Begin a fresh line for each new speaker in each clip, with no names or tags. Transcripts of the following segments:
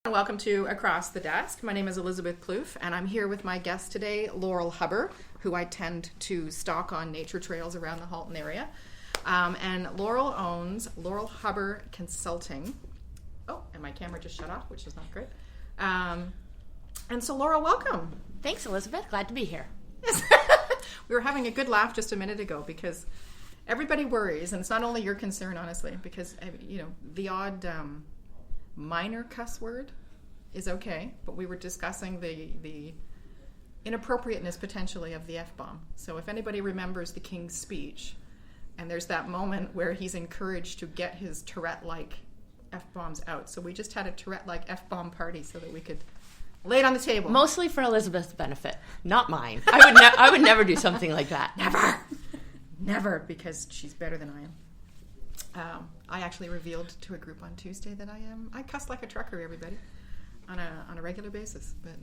Welcome to Across the Desk. My name is Elizabeth Plouffe, and I'm here with my guest today, Laurel Hubbard, who I tend to stalk on nature trails around the Halton area. And Laurel owns Laurel Hubbard Consulting. Oh, and my camera just shut off, which is not great. And so, Laurel, welcome.
Thanks, Elizabeth. Glad to be here.
Yes. We were having a good laugh just a minute ago because everybody worries, and it's not only your concern, honestly, because, the odd... minor cuss word is okay, but we were discussing the inappropriateness potentially of the F-bomb. So if anybody remembers the King's speech, and there's that moment where he's encouraged to get his Tourette-like F-bombs out. So we just had a Tourette-like F-bomb party so that we could lay it on the table.
Mostly for Elizabeth's benefit, not mine. I would never do something like that.
Never! Never, because she's better than I am. I actually revealed to a group on Tuesday that I cuss like a trucker, everybody, on a regular basis, but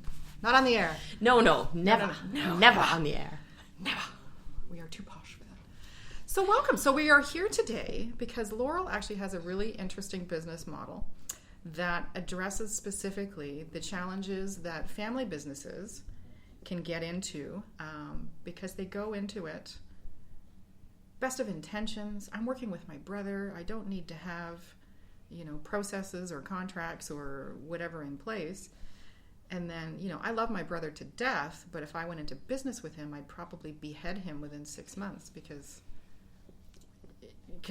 not on the air.
No, never on the air.
Never. We are too posh for that. So welcome. So we are here today because Laurel actually has a really interesting business model that addresses specifically the challenges that family businesses can get into because they go into it best of intentions. I'm working with my brother. I don't need to have, processes or contracts or whatever in place. And then, I love my brother to death, but if I went into business with him, I'd probably behead him within 6 months because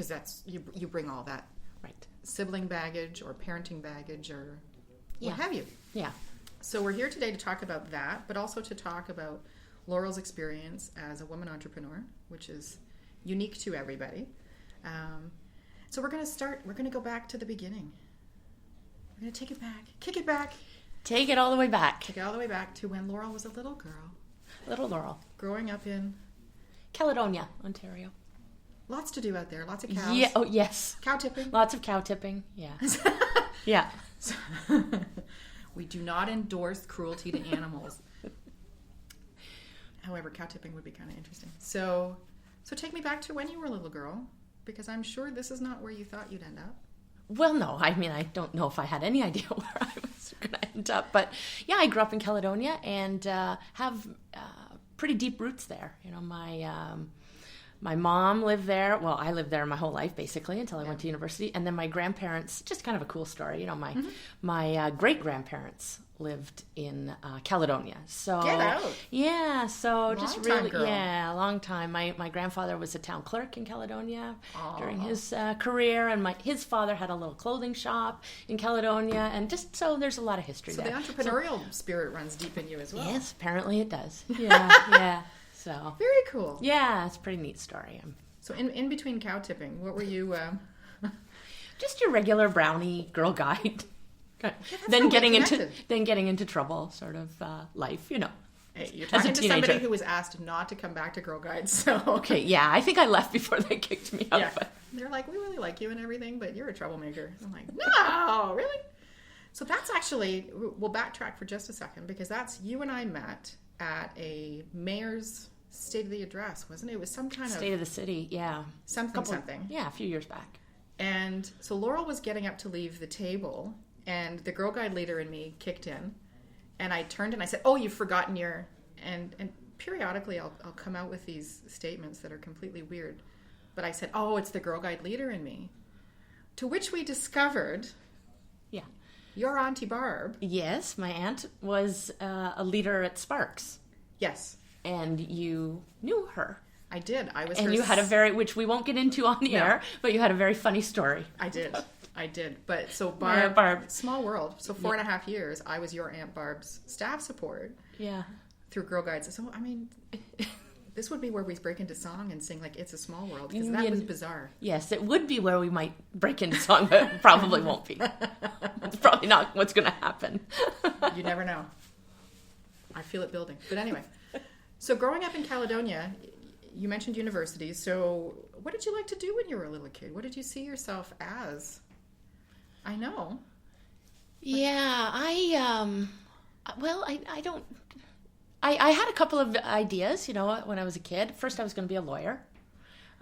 that's, you bring all that
right
sibling baggage or parenting baggage or what
Yeah.
have you.
Yeah.
So we're here today to talk about that, but also to talk about Laurel's experience as a woman entrepreneur, which is unique to everybody. So we're going to go back to the beginning. We're going to take it back, kick it back.
Take it all the way back.
Take it all the way back to when Laurel was a little girl.
Little Laurel.
Growing up in...
Caledonia, Ontario.
Lots to do out there, lots of cows.
Yeah. Oh, yes.
Cow tipping.
Lots of cow tipping, yeah. Yeah.
We do not endorse cruelty to animals. However, cow tipping would be kind of interesting. So take me back to when you were a little girl, because I'm sure this is not where you thought you'd end up.
Well, no. I mean, I don't know if I had any idea where I was going to end up. But, yeah, I grew up in Caledonia and have pretty deep roots there. My mom lived there. Well, I lived there my whole life, basically, until I went to university. And then my grandparents, just kind of a cool story. My great-grandparents lived in Caledonia. So
get out.
Yeah, so
Long
just
time,
really,
girl.
yeah, a long time. My grandfather was a town clerk in Caledonia during his career, and his father had a little clothing shop in Caledonia, and just so there's a lot of history
So
there.
the entrepreneurial spirit runs deep in you as well.
Yes, apparently it does. Yeah, yeah. So
Very cool.
yeah, it's a pretty neat story.
So in between cow tipping, what were you...
Just your regular brownie girl guide.
how
then
we
getting
connected.
into trouble, sort of life,
Hey, you're
as a
talking to somebody
teenager.
who was asked not to come back to Girl Guides, so...
Okay, yeah, I think I left before they kicked me out.
Yeah.
But
They're like, we really like you and everything, but you're a troublemaker. I'm like, no, really? So that's actually... We'll backtrack for just a second, because that's... You and I met at a mayor's State of the Address, wasn't it? It was some kind
State of the City, yeah.
something.
Yeah, a few years back.
And so Laurel was getting up to leave the table, and the Girl Guide leader in me kicked in, and I turned and I said, oh, you've forgotten your... And periodically I'll come out with these statements that are completely weird. But I said, oh, it's the Girl Guide leader in me. To which we discovered...
Yeah.
Your Auntie Barb.
Yes, my aunt was a leader at Sparks.
Yes.
And you knew her.
I did. I was
And
her
you had a very, which we won't get into on the air, but you had a very funny story.
I did. But so
Barb.
Small world. So 4.5 years, I was your Aunt Barb's staff support.
Yeah.
Through Girl Guides. So, I mean, this would be where we break into song and sing like It's a Small World, because that was bizarre.
Yes, it would be where we might break into song, but probably won't be. It's probably not what's going to happen.
You never know. I feel it building. But anyway, so growing up in Caledonia, you mentioned university. So what did you like to do when you were a little kid? What did you see yourself as? I know.
Yeah, I had a couple of ideas, when I was a kid. First, I was going to be a lawyer.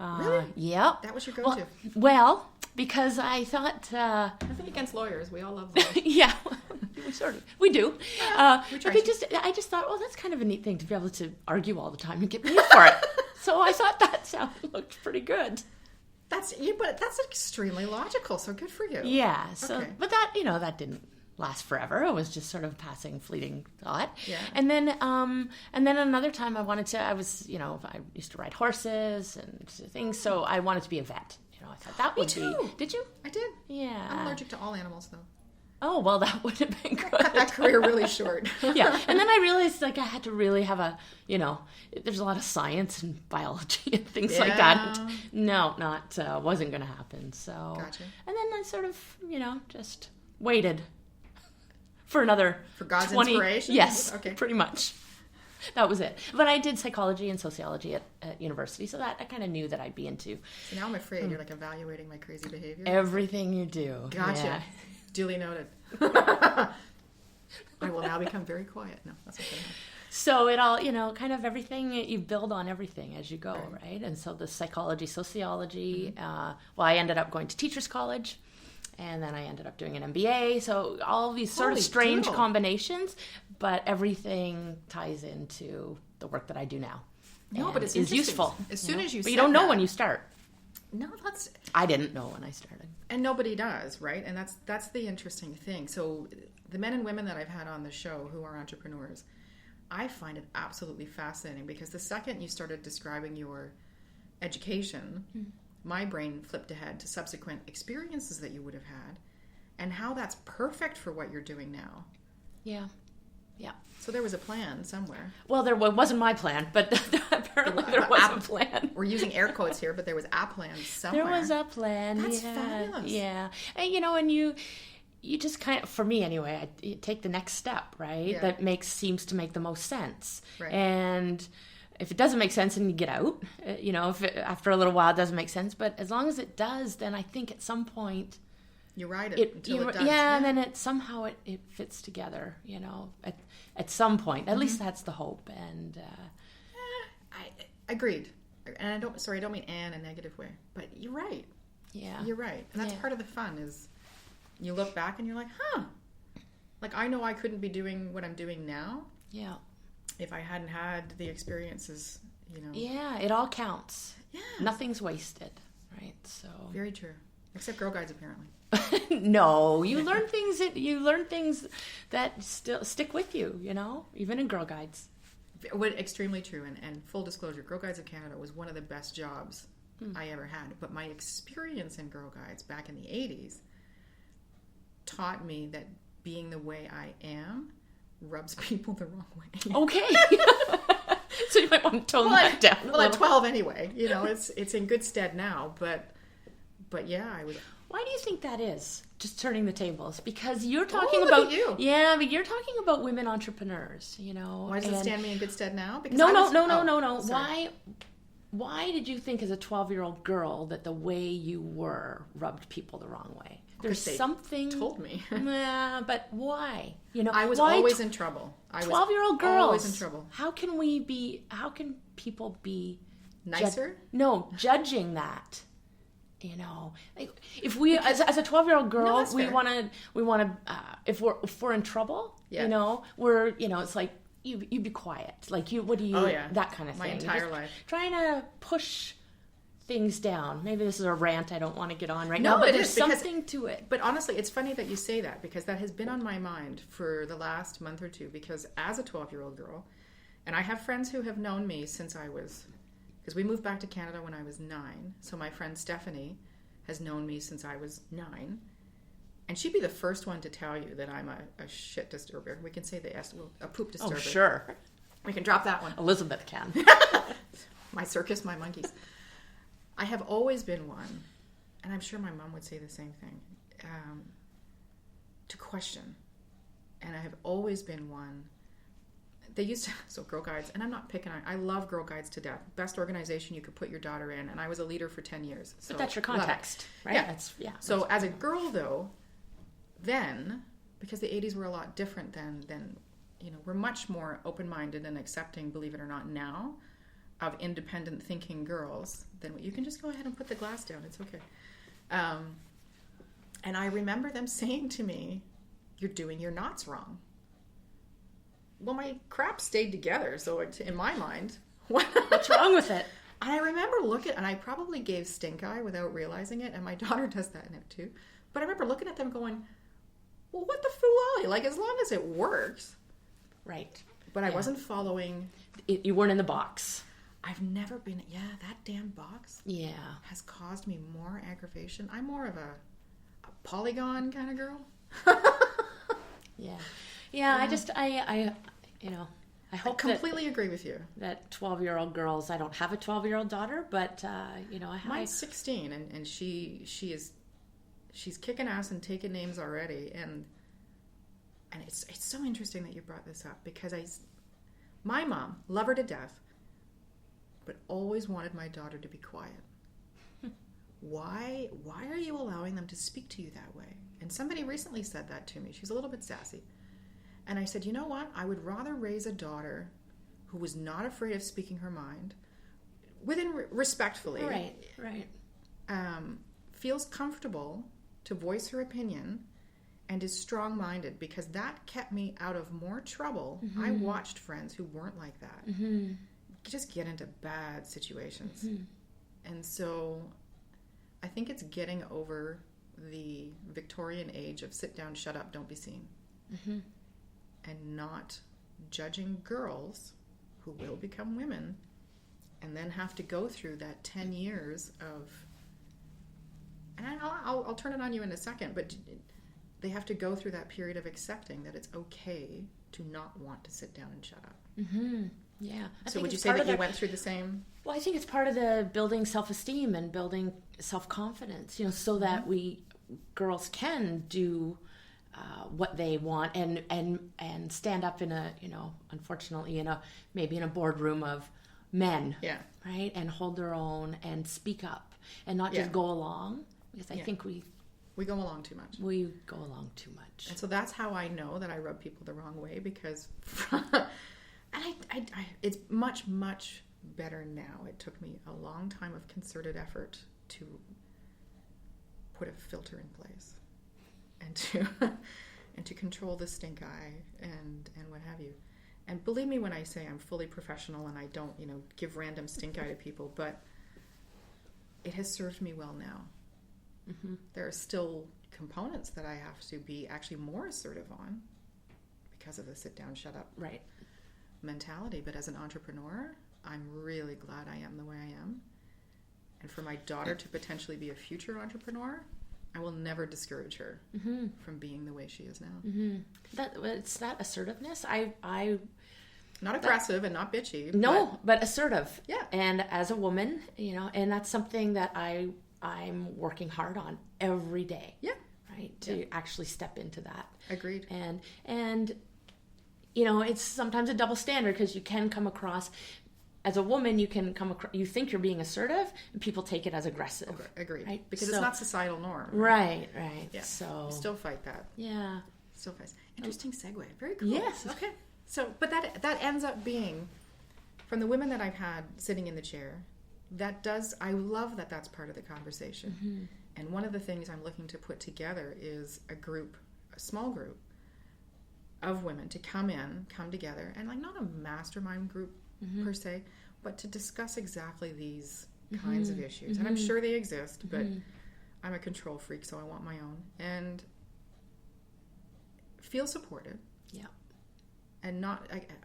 Really?
Yeah.
That was your go-to.
Well, because I thought...
Nothing against lawyers. We all love lawyers.
yeah. Sort of. We do.
we
But
try
I just thought, well, that's kind of a neat thing to be able to argue all the time and get paid for it. So I thought that looked pretty good.
But that's extremely logical. So good for you.
Yeah. So,
Okay.
but that didn't last forever. It was just sort of passing, fleeting thought.
Yeah.
And then another time I used to ride horses and things, so I wanted to be a vet. I thought that would be. Did you?
I did.
Yeah.
I'm allergic to all animals, though.
Oh, well, that would have been good.
Cut that career really short.
Yeah. And then I realized, I had to really have there's a lot of science and biology and things like that. Wasn't going to happen. So.
Gotcha.
And then I sort of, just waited for another
For God's
20,
inspiration?
Yes,
Okay.
pretty much. That was it. But I did psychology and sociology at university, so that I kind of knew that I'd be into.
So now I'm afraid you're evaluating my crazy behavior.
Everything you do.
Gotcha.
Yeah.
Duly noted. I will now become very quiet. No, that's okay.
So it all, kind of everything, you build on everything as you go, right? And so the psychology, sociology, I ended up going to teachers college. And then I ended up doing an MBA. So all these sort of strange combinations, but everything ties into the work that I do now.
No, but it's
useful.
As soon as you
but you don't know when you start.
No, that's...
I didn't know when I started.
And nobody does, right? And that's the interesting thing. So the men and women that I've had on the show who are entrepreneurs, I find it absolutely fascinating because the second you started describing your education... my brain flipped ahead to subsequent experiences that you would have had and how that's perfect for what you're doing now.
Yeah. Yeah.
So there was a plan somewhere.
Well, there wasn't my plan, but apparently there was a plan.
We're using air quotes here, but there was a plan somewhere.
There was a plan.
That's fabulous.
Yeah. And, you just kind of, for me anyway, you take the next step, right?
Yeah.
That seems to make the most sense.
Right.
And if it doesn't make sense, then you get out. If after a little while it doesn't make sense, but as long as it does, then I think at some point
you ride it until it does.
Yeah, and then somehow it fits together. At some point, at least that's the hope. And
I agreed. And I don't mean in a negative way, but you're right.
Yeah,
you're right, and that's part of the fun is you look back and you're like, I know I couldn't be doing what I'm doing now.
Yeah.
If I hadn't had the experiences,
Yeah, it all counts.
Yeah.
Nothing's wasted, right? So
very true. Except Girl Guides, apparently.
No, you learn things that still stick with you, even in Girl Guides.
Extremely true. And full disclosure, Girl Guides of Canada was one of the best jobs I ever had. But my experience in Girl Guides back in the 80s taught me that being the way I am rubs people the wrong way.
Okay. So you might want to tone that down.
Well, at 12 anyway. It's in good stead now. But yeah, I was...
Why do you think that is? Just turning the tables. Because you're talking
look
about...
at you.
Yeah, but you're talking about women entrepreneurs,
Why does it stand me in good stead now? Because
No.
Sorry.
Why did you think as a 12-year-old girl that the way you were rubbed people the wrong way? There's something...
told me.
Yeah, but why?
I was always in trouble.
12-year-old girls.
Always in trouble.
How can people be...
Nicer?
Judging that. If we, as a 12-year-old girl, we want to, if we're in trouble, we're, it's like, you be quiet. Like that kind of thing.
My entire life.
Trying to push things down. Maybe this is a rant I don't want to get on right now, but there's something to it.
But honestly, it's funny that you say that because that has been on my mind for the last month or two because as a 12-year-old girl, and I have friends who have known me since I was, because we moved back to Canada when I was 9, so my friend Stephanie has known me since I was 9, and she'd be the first one to tell you that I'm a shit disturber. We can say a poop disturber.
Oh, sure.
We can drop that one.
Elizabeth can.
My circus, my monkeys. I have always been one, and I'm sure my mom would say the same thing, to question. And I have always been one. They used to, so Girl Guides, and I'm not picking on, I love Girl Guides to death. Best organization you could put your daughter in, and I was a leader for 10 years. So
but that's your context, right?
Yeah. So as a girl, though, then, because the 80s were a lot different than we're much more open-minded and accepting, believe it or not, now, of independent thinking girls, then you can just go ahead and put the glass down. It's okay. And I remember them saying to me, you're doing your knots wrong. Well, my crap stayed together, so in my mind,
what's wrong with it?
And I remember and I probably gave stink eye without realizing it, and my daughter does that now too. But I remember looking at them going, well, what the foolally? Like, as long as it works.
Right.
But I wasn't following.
You weren't in the box.
I've never been, that damn box has caused me more aggravation. I'm more of a polygon kind of girl.
I hope
I completely agree with you.
That 12-year-old girls, I don't have a 12-year-old daughter, but,
Mine's 16, and she's kicking ass and taking names already, and it's so interesting that you brought this up, because my mom, love her to death, but always wanted my daughter to be quiet. Why are you allowing them to speak to you that way? And somebody recently said that to me. She's a little bit sassy. And I said, you know what? I would rather raise a daughter who was not afraid of speaking her mind, respectfully.
Right.
Feels comfortable to voice her opinion, and is strong-minded, because that kept me out of more trouble. Mm-hmm. I watched friends who weren't like that just get into bad situations. Mm-hmm. And so I think it's getting over the Victorian age of sit down, shut up, don't be seen. Mm-hmm. And not judging girls who will become women and then have to go through that 10 years of, and I'll turn it on you in a second, but they have to go through that period of accepting that it's okay to not want to sit down and shut up.
Mm-hmm. Yeah.
So would you say that you went through the same?
Well, I think it's part of the building self-esteem and building self-confidence, so that girls can do what they want and stand up in a, unfortunately maybe in a boardroom of men, right, and hold their own and speak up and not just go along, because I think we go along too much. We go along too much,
and so that's how I know that I rub people the wrong way, because and I it's much better now. It took me a long time of concerted effort to put a filter in place and to control the stink eye and what have you. And believe me when I say I'm fully professional and I don't, give random stink eye to people, but it has served me well now. Mm-hmm. There are still components that I have to be actually more assertive on because of the sit down, shut up mentality. But as an entrepreneur, I'm really glad I am the way I am. And for my daughter to potentially be a future entrepreneur, I will never discourage her from being the way she is now.
Mm-hmm. It's that assertiveness. I
not aggressive and not bitchy.
No, but assertive.
Yeah. And
as a woman, and that's something that I'm working hard on every day.
Yeah.
Right. To actually step into that.
Agreed.
And it's sometimes a double standard, because you can come across. As a woman, you think you're being assertive, and people take it as aggressive. Okay,
agreed. Right? Because it's not societal norm.
Right.
Yeah.
So
you still fight that.
Yeah.
Still fight. Interesting segue. Very cool.
Yes.
Okay. So, but that ends up being, from the women that I've had sitting in the chair, I love that that's part of the conversation. Mm-hmm. And one of the things I'm looking to put together is a small group of women to come together, and not a mastermind group per se, but to discuss exactly these kinds of issues. And I'm sure they exist, but I'm a control freak, so I want my own. And feel supported.
Yeah.
And I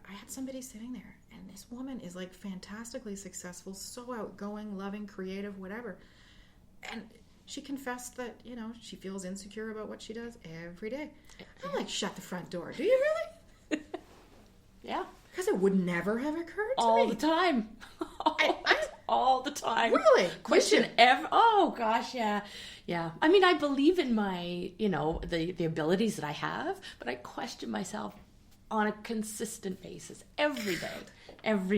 had somebody sitting there, and this woman is fantastically successful, so outgoing, loving, creative, whatever. And she confessed that, she feels insecure about what she does every day. I'm shut the front door. Do you really?
Yeah.
Because it would never have occurred to me.
All the time. All the time.
Really?
Question ever. Oh, gosh, yeah. Yeah. I mean, I believe in my, the abilities that I have, but I question myself on a consistent basis every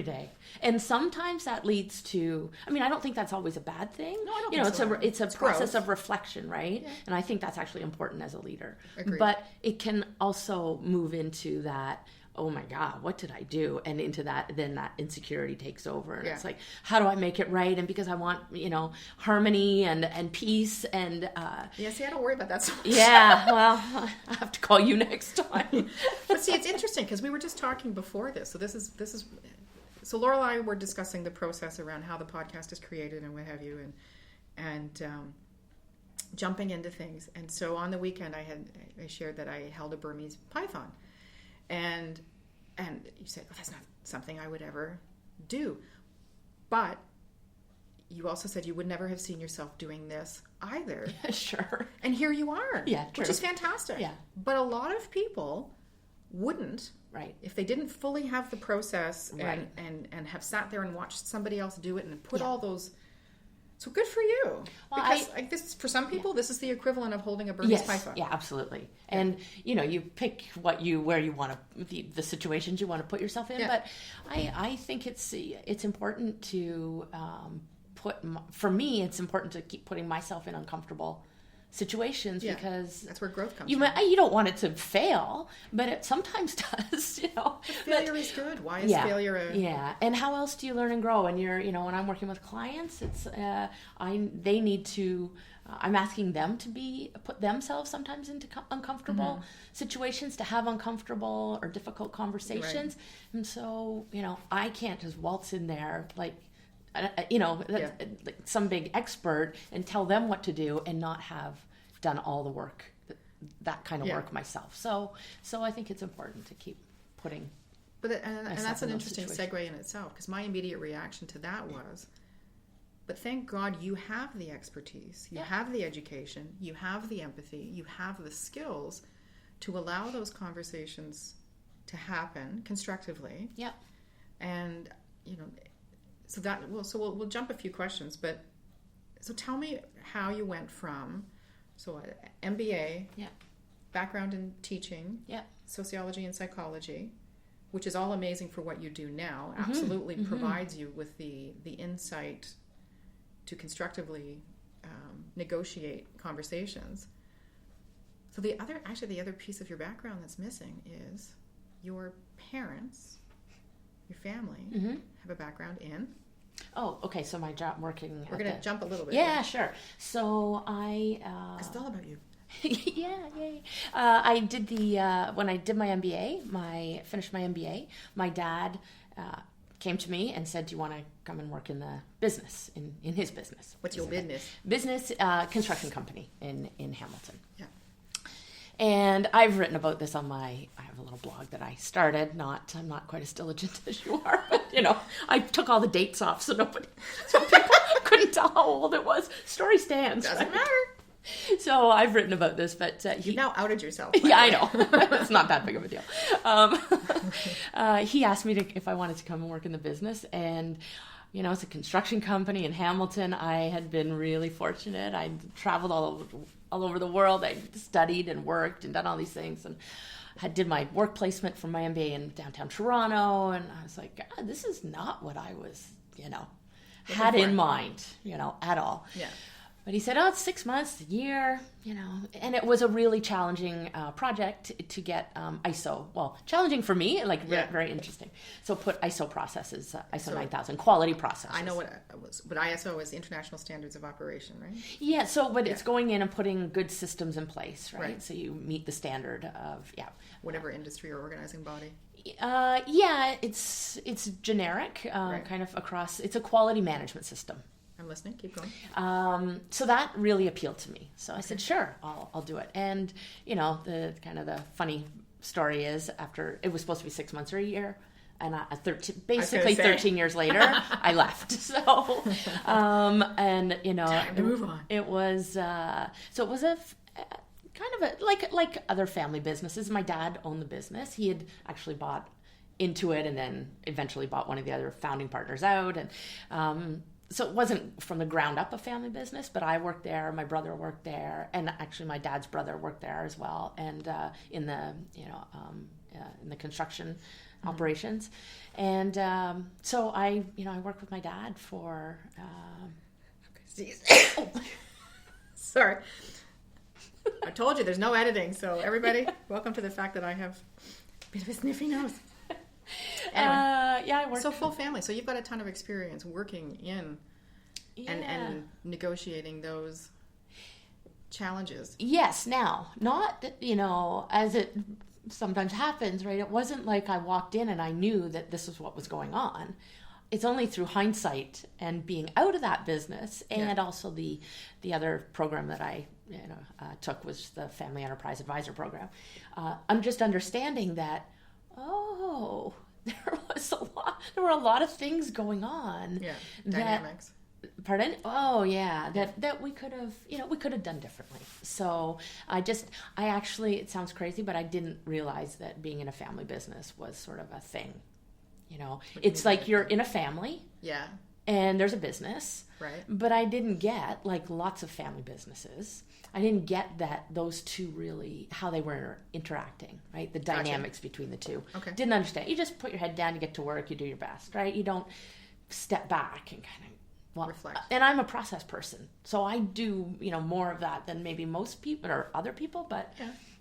day. And sometimes that leads to, I don't think that's always a bad thing.
No, I don't think so.
It's a process
growth.
of reflection, right? Yeah. And I think that's actually important as a leader.
Agreed.
But it can also move into that, oh my God, what did I do? And into that, then that insecurity takes over. And
Yeah.
it's like, how do I make it right? And because I want, harmony and peace and...
Yeah, see, I don't worry about that so much.
Yeah, well, I have to call you next time.
But see, it's interesting because we were just talking before this. So Laurel and I were discussing the process around how the podcast is created and what have you, and jumping into things. And so on the weekend, I shared that I held a Burmese python, and you said, "Oh, that's not something I would ever do," but you also said you would never have seen yourself doing this either.
Sure.
And here you are.
Yeah, true.
Which is fantastic.
Yeah.
But a lot of people wouldn't.
Right.
If they didn't fully have the process
Right.
and have sat there and watched somebody else do it and put
Yeah.
all those... So good for you.
Well,
because this for some people, this is the equivalent of holding a Burmese
Yes,
python.
yeah, absolutely. And you pick where you want to the situations you want to put yourself in.
Yeah.
But I think it's important to for me, it's important to keep putting myself in uncomfortable situations because
That's where growth comes
you
from.
you don't want it to fail, but it sometimes does.
Failure is good. Why is failure a...
Yeah, and how else do you learn and grow? And when I'm working with clients, it's they need to. I'm asking them to put themselves sometimes into uncomfortable situations, to have uncomfortable or difficult conversations, and so I can't just waltz in there like some big expert and tell them what to do and not have done all the work, that kind of work myself. So I think it's important to keep putting.
And that's an interesting
situations.
segue in itself, because my immediate reaction to that was, but thank God you have the expertise, you have the education, you have the empathy, you have the skills to allow those conversations to happen constructively.
Yeah.
And so we'll jump a few questions, but so tell me how you went from MBA, background in teaching, sociology and psychology, which is all amazing for what you do now. Absolutely provides you with the insight to constructively negotiate conversations. So the other piece of your background that's missing is your parents, your family, have a background in...
Oh, okay. So my job working...
We're going to jump a little bit.
Yeah, sure. So I...
It's all about you.
Yeah, yay. I did when I did my MBA, finished my MBA, my dad came to me and said, do you want to come and work in the business, in his business?
What's your business?
Business, construction company in Hamilton.
Yeah.
And I've written about this on I have a little blog that I started. I'm not quite as diligent as you are, but I took all the dates off so people couldn't tell how old it was. Story stands.
Doesn't matter.
So I've written about this, but
you've now outed yourself.
Yeah, I know. It's not that big of a deal. He asked me if I wanted to come and work in the business, and it's a construction company in Hamilton. I had been really fortunate. I traveled all over the world. I studied and worked and done all these things, and did my work placement for my MBA in downtown Toronto. And I was like, God, this is not what I was, had in mind, at all.
Yeah.
But he said, it's 6 months, a year, and it was a really challenging project to get ISO. Well, challenging for me, very interesting. So put ISO processes, ISO 9000, quality processes.
I know what it was, but ISO is International Standards of Operation, right?
Yeah, but it's going in and putting good systems in place, right? So you meet the standard of,
whatever industry or organizing body.
It's generic, kind of across, it's a quality management system.
I'm listening. Keep going.
So that really appealed to me. So I said, sure, I'll do it. And, the kind of the funny story is after it was supposed to be 6 months or a year. And 13 years later, I left. So, time
to move on.
It was, so it was kind of like other family businesses. My dad owned the business. He had actually bought into it and then eventually bought one of the other founding partners out. And, so it wasn't from the ground up a family business, but I worked there. My brother worked there, and actually my dad's brother worked there as well. And in the construction operations, and so I worked with my dad for.
Sorry, I told you there's no editing. So everybody, welcome to the fact that I have
Bit of a sniffy nose.
Anyway,
yeah, I worked.
so full family. So you've got a ton of experience working in and negotiating those challenges.
Yes. Now, not, as it sometimes happens, right? It wasn't like I walked in and I knew that this was what was going on. It's only through hindsight and being out of that business, and also the other program that I took was the Family Enterprise Advisor program. I'm just understanding that, there were a lot of things going on.
Yeah, dynamics.
Pardon? Oh yeah, that we could have done differently. So I actually, it sounds crazy, but I didn't realize that being in a family business was sort of a thing. It's like you're in a family.
Yeah.
And there's a business.
Right.
But I didn't get, like lots of family businesses, I didn't get that those two really, how they were interacting, right? The dynamics between the two.
Okay.
Didn't understand. You just put your head down, you get to work, you do your best, right? You don't step back and kind of
reflect.
And I'm a process person, so I do, more of that than maybe most people or other people, but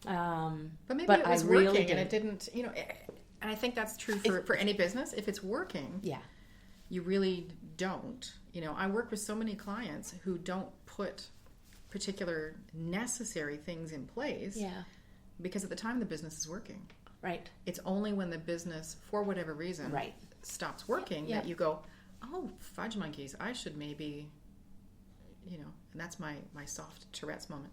but maybe it was working
really
and it didn't, and I think that's true for any business. If it's working, you really don't. I work with so many clients who don't put particular necessary things in place because at the time the business is working. Right. It's only when the business, for whatever reason, stops working that you go, oh, fudge monkeys, I should maybe, and that's my soft Tourette's moment.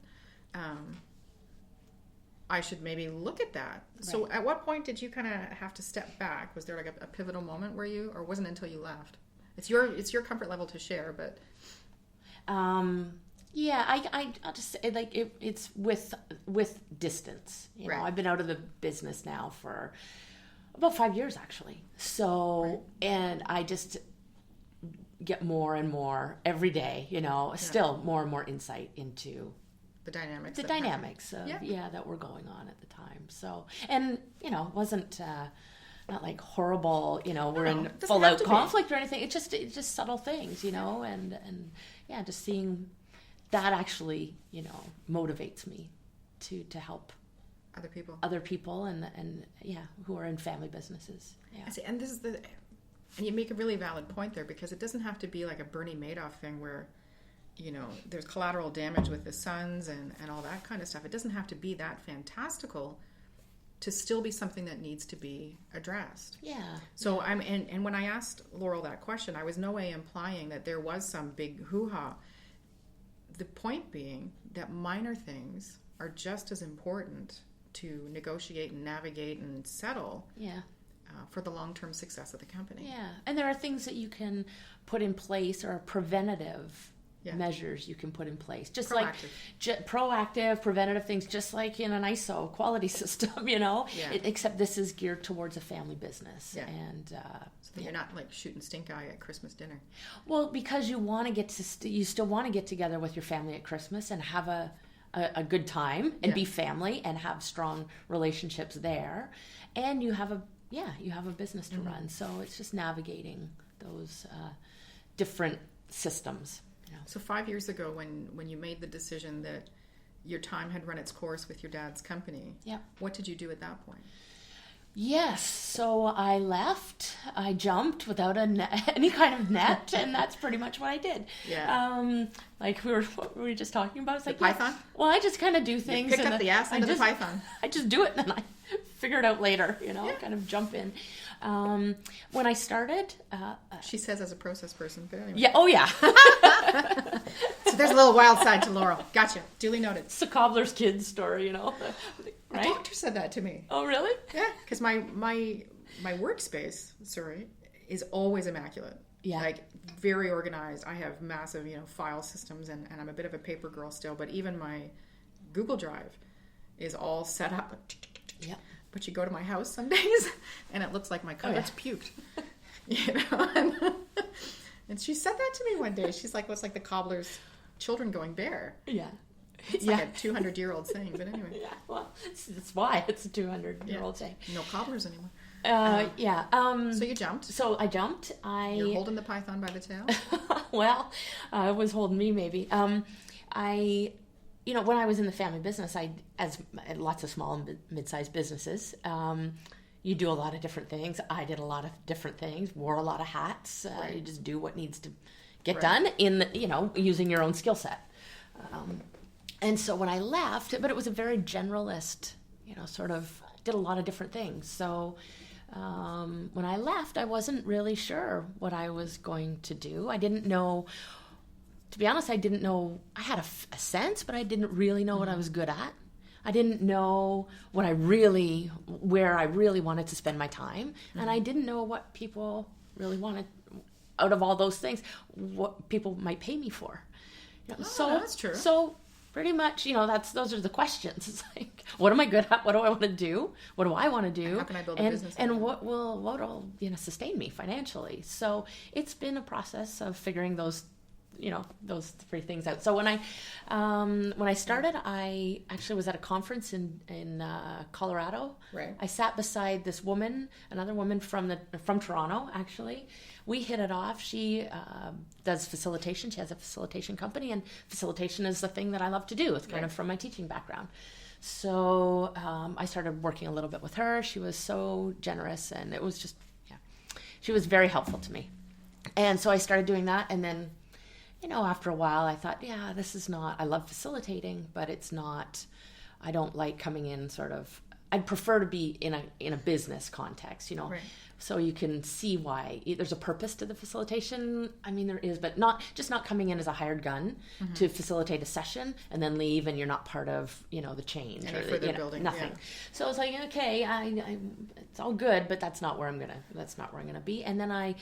I should maybe look at that. Right. So at what point did you kind of have to step back? Was there like a pivotal moment where or wasn't until you left? It's your comfort level to share, but...
I'll just say, like, it's with distance. I've been out of the business now for about 5 years, actually. So, and I just get more and more every day, still more and more insight into
the dynamics
that were going on at the time. So, and wasn't not like horrible, we're in full out conflict or anything. It's just subtle things, and just seeing that actually, motivates me to help other people and who are in family businesses. Yeah.
See, and this is and you make a really valid point there, because it doesn't have to be like a Bernie Madoff thing where there's collateral damage with the sons and all that kind of stuff. It doesn't have to be that fantastical to still be something that needs to be addressed. Yeah. So and when I asked Laurel that question, I was no way implying that there was some big hoo-ha. The point being that minor things are just as important to negotiate and navigate and settle. Yeah. For the long-term success of the company.
Yeah. And there are things that you can put in place, or preventative measures you can put in place. Just proactive, preventative things, just like in an ISO quality system, except this is geared towards a family business. Yeah. And
so that you're not like shooting stink eye at Christmas dinner.
Well, because you want to you still want to get together with your family at Christmas and have a good time and be family and have strong relationships there. And you have a business to run. So it's just navigating those different systems.
So 5 years ago, when you made the decision that your time had run its course with your dad's company, what did you do at that point?
Yes, so I left. I jumped without any kind of net, and that's pretty much what I did. Yeah. Like what were we just talking about? It's like
Python?
Well, I just kind of do things.
You picked up the ass end of the Python.
I just do it, and then I figure it out later, kind of jump in. When I started...
she says as a process person, but anyway.
Yeah, oh yeah.
So there's a little wild side to Laurel. Gotcha. Duly noted.
It's a cobbler's kid story, Right?
A doctor said that to me.
Oh, really?
Yeah, because my workspace, is always immaculate. Yeah. Like, very organized. I have massive, file systems, and I'm a bit of a paper girl still, but even my Google Drive is all set up. Yeah. But you go to my house some days, and it looks like my cupboard's puked. And she said that to me one day. She's like, what's like the cobbler's children going bare? Yeah. It's like a 200-year-old saying, but anyway.
Yeah, well, that's why it's a 200-year-old saying.
No cobblers anymore.
So
you jumped.
So I jumped.
You're holding the python by the tail?
Well, it was holding me maybe. When I was in the family business, as lots of small and mid-sized businesses, you do a lot of different things. I did a lot of different things, wore a lot of hats.
Right.
You just do what needs to get
Right.
done using your own skill set. And so when I left, but it was a very generalist, sort of did a lot of different things. So when I left, I wasn't really sure what I was going to do. I didn't know, to be honest, I didn't know. I had a sense, but I didn't really know what I was good at. I didn't know where I really wanted to spend my time. And I didn't know what people really wanted out of all those things, what people might pay me for. So
that's true.
So pretty much, those are the questions. It's like, what am I good at? What do I want to do? What do I want to do?
How can I build a business?
And what will sustain me financially? So it's been a process of figuring those three things out. So when I started, I actually was at a conference in Colorado.
Right.
I sat beside this woman, another woman from Toronto, actually. We hit it off. She does facilitation. She has a facilitation company, and facilitation is the thing that I love to do. It's kind of from my teaching background. So I started working a little bit with her. She was so generous, and it was just, she was very helpful to me. And so I started doing that, and then, after a while, I thought, this is not, I love facilitating, but it's not, I don't like coming in sort of, I'd prefer to be in a business context,
Right.
So you can see why there's a purpose to the facilitation. I mean, there is, but not coming in as a hired gun to facilitate a session and then leave, and you're not part of, the change
Any
or
further building.
nothing.
Yeah.
So I was like, okay, I it's all good, but that's not where I'm gonna be. And then I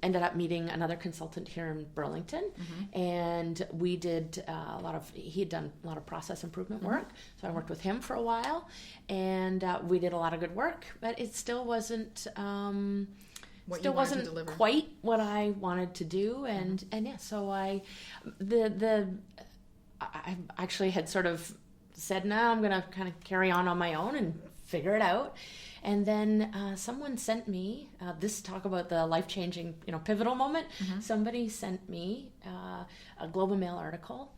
ended up meeting another consultant here in Burlington, and we did he had done a lot of process improvement work. So I worked with him for a while, and we did a lot of good work, but it still wasn't quite what I wanted to do, and so I actually had sort of said, no, I'm gonna kind of carry on my own and figure it out. And then someone sent me this, talk about the life-changing pivotal moment. Somebody sent me a Globe and Mail article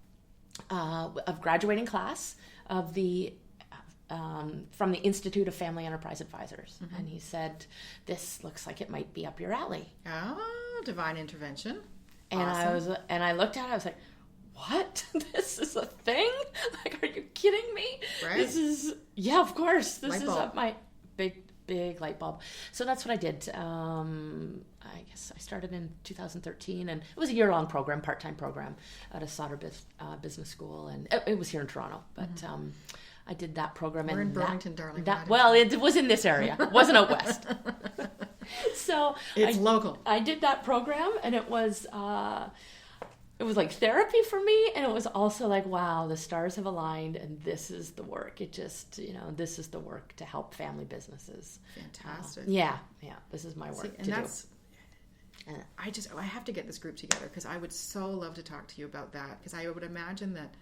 of graduating class of the from the Institute of Family Enterprise Advisors. And he said, this looks like it might be up your alley.
Oh, divine intervention.
And
awesome.
I looked at it, I was like, what? This is a thing? Like, are you kidding me?
Right.
This is, of course. This
light
is
bulb.
up my big light bulb. So that's what I did. I guess I started in 2013, and it was a year-long program, part-time program at a Sauder business school, and it was here in Toronto, but I did that program.
We're in Burlington, darling.
Well, it was in this area. It wasn't out west. So
it's local.
I did that program, and it was like therapy for me, and it was also like, wow, the stars have aligned, and this is the work. It just, this is the work to help family businesses.
Fantastic.
This is my work.
See, and
to
that's,
do.
I have to get this group together, because I would so love to talk to you about that, because I would imagine that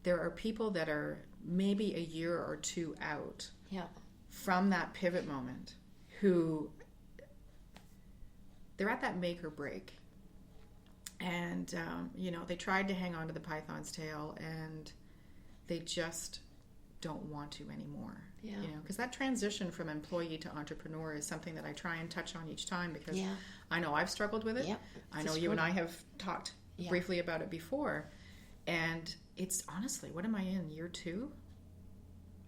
there are people that are maybe a year or two out from that pivot moment, who they're at that make or break. And, they tried to hang on to the python's tail, and they just don't want to anymore.
Yeah.
Because that transition from employee to entrepreneur is something that I try and touch on each time, because I know I've struggled with it.
Yep.
I know you and I have talked briefly about it before. And it's honestly, what am I in, year 2?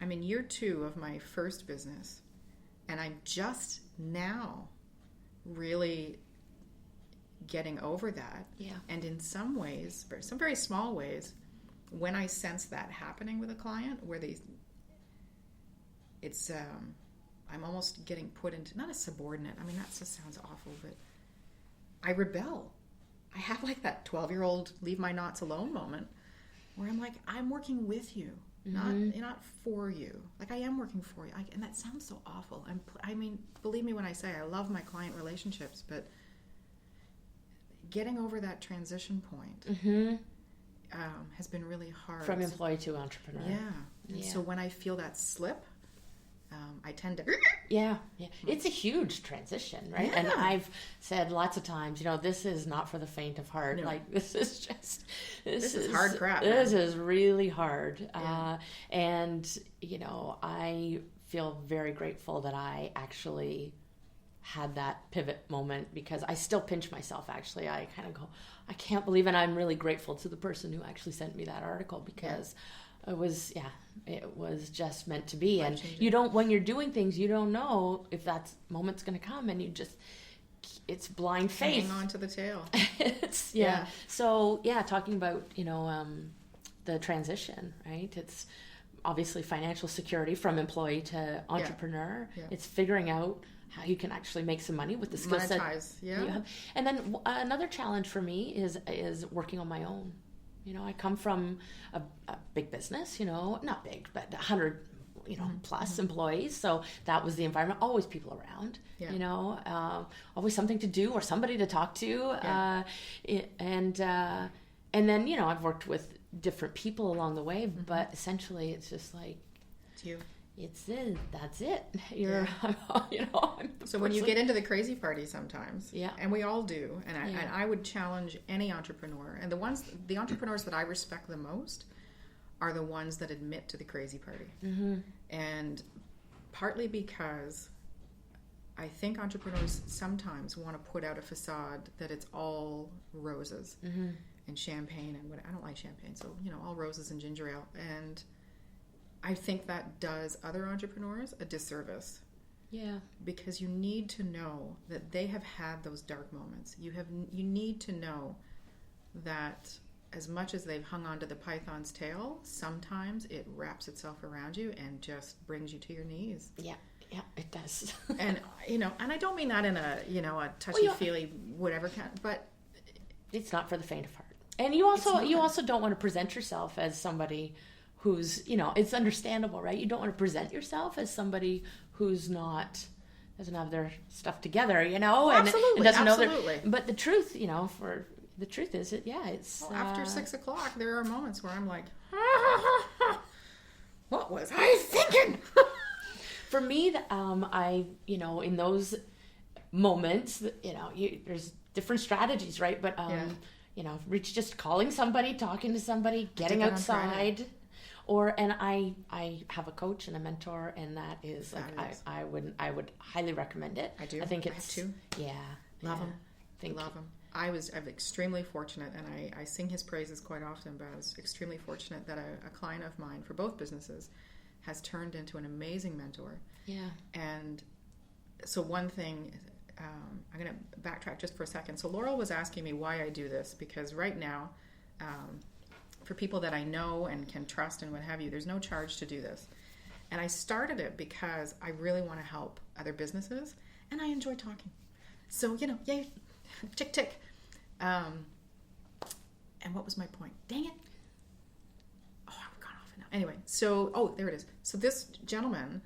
I'm in year 2 of my first business, and I'm just now really getting over that. Yeah. And in some ways, some very small ways, when I sense that happening with a client, where I'm almost getting put into, not a subordinate, I mean, that just sounds awful, but I rebel. I have like that 12-year-old leave my knots alone moment, where I'm like, I'm working with you, not for you. Like, I am working for you. And that sounds so awful. I mean, believe me when I say I love my client relationships, but getting over that transition point has been really hard.
From employee to entrepreneur.
Yeah. And so when I feel that slip, I tend to...
Yeah. It's a huge transition, right?
Yeah.
And I've said lots of times, this is not for the faint of heart. No. Like, this is
hard crap.
This is really hard.
Yeah.
And, I feel very grateful that I actually had that pivot moment, because I still pinch myself. Actually, I kind of go, I can't believe it. And I'm really grateful to the person who actually sent me that article, because it was just meant to be. And you don't, when you're doing things, you don't know if that moment's going to come, and it's blind faith.
Hang on to the tail.
So talking about, the transition, right? It's obviously financial security from employee to entrepreneur. Yeah. It's figuring out how you can actually make some money with the skill set you have. And then another challenge for me is working on my own. I come from a big business, not big, but 100 plus employees. So that was the environment. Always people around, always something to do or somebody to talk to. And then, I've worked with different people along the way, but essentially it's just like,
it's you.
That's it.
So when you get into the crazy party sometimes, and we all do, and I would challenge any entrepreneur, and the entrepreneurs that I respect the most are the ones that admit to the crazy party. And partly because I think entrepreneurs sometimes want to put out a facade that it's all roses and champagne, and I don't like champagne, so all roses and ginger ale, and I think that does other entrepreneurs a disservice. Yeah. Because you need to know that they have had those dark moments. You need to know that as much as they've hung onto the python's tail, sometimes it wraps itself around you and just brings you to your knees. Yeah, it does. And and I don't mean that in a touchy-feely whatever kind, but
it's not for the faint of heart. And you also don't want to present yourself as somebody who's, it's understandable, right? You don't want to present yourself as somebody who's doesn't have their stuff together,
Absolutely,
and doesn't
absolutely.
know but the truth, the truth is it's...
Well, after 6 o'clock, there are moments where I'm like, what was I thinking?
For me, I, in those moments, there's different strategies, right? But, reach just calling somebody, talking to somebody, getting outside. And I have a coach and a mentor, and that is I would highly recommend it.
I do.
I think it's
I have two.
Yeah.
Love him. Love him. I'm extremely fortunate, and I sing his praises quite often, but I was extremely fortunate that a client of mine for both businesses has turned into an amazing mentor. Yeah. And so one thing, I'm going to backtrack just for a second. So Laurel was asking me why I do this, because right now, for people that I know and can trust and what have you, there's no charge to do this. And I started it because I really want to help other businesses, and I enjoy talking. So, yay, tick. And what was my point? Dang it. Oh, I've gone off now. Anyway, so, there it is. So this gentleman,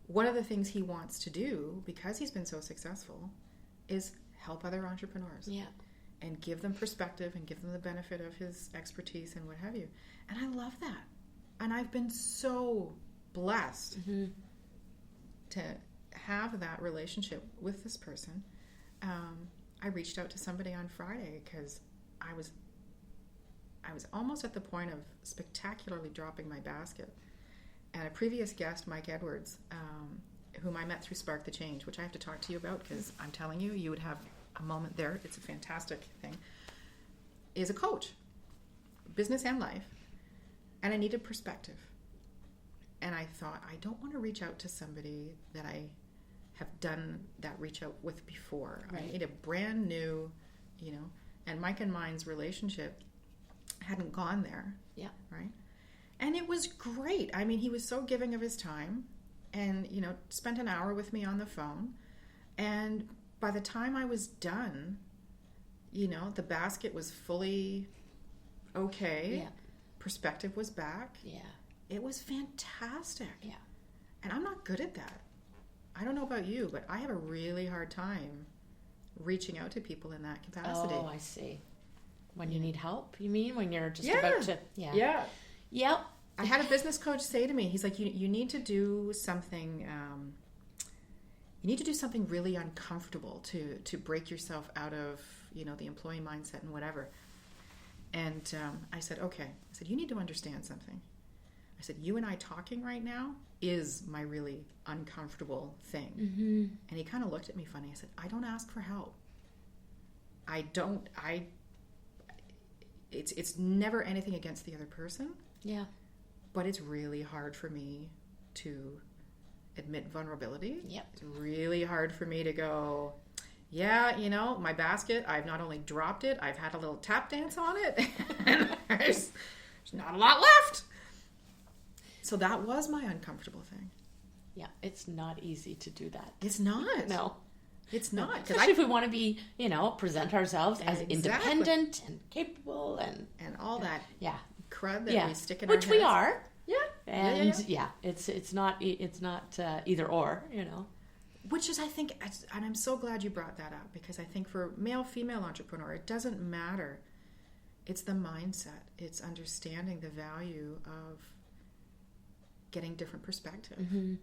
one of the things he wants to do, because he's been so successful, is help other entrepreneurs. Yeah. And give them perspective and give them the benefit of his expertise and what have you. And I love that. And I've been so blessed to have that relationship with this person. I reached out to somebody on Friday because I was almost at the point of spectacularly dropping my basket. And a previous guest, Mike Edwards, whom I met through Spark the Change, which I have to talk to you about because I'm telling you, you would have a moment there. It's a fantastic thing. Is a coach, business and life, and I needed perspective. And I thought, I don't want to reach out to somebody that I have done that reach out with before. Right. I need a brand new, and Mike and mine's relationship hadn't gone there. Yeah. Right. And it was great. I mean, he was so giving of his time, and spent an hour with me on the phone, and by the time I was done, the basket was fully okay. Yeah. Perspective was back. Yeah. It was fantastic. Yeah. And I'm not good at that. I don't know about you, but I have a really hard time reaching out to people in that capacity.
Oh, I see. When you need help, you mean? When you're just about to... Yeah.
Yeah.
Yep.
I had a business coach say to me, he's like, you need to do something... you need to do something really uncomfortable to break yourself out of, the employee mindset and whatever. And I said, okay. I said, you need to understand something. I said, you and I talking right now is my really uncomfortable thing.
Mm-hmm.
And he kind of looked at me funny. I said, I don't ask for help. It's never anything against the other person.
Yeah.
But it's really hard for me to admit vulnerability.
Yep.
It's really hard for me to go, yeah, my basket, I've not only dropped it, I've had a little tap dance on it, and there's not a lot left. So that was my uncomfortable thing.
Yeah, it's not easy to do that.
It's not.
No.
It's not.
Especially if we want to be, present ourselves as independent and capable and
all that crud that we stick in
which
our heads.
we are.
Yeah.
And it's not either or,
Which is, I think, and I'm so glad you brought that up, because I think for male, female entrepreneur, it doesn't matter. It's the mindset. It's understanding the value of getting different perspective.
Mm-hmm.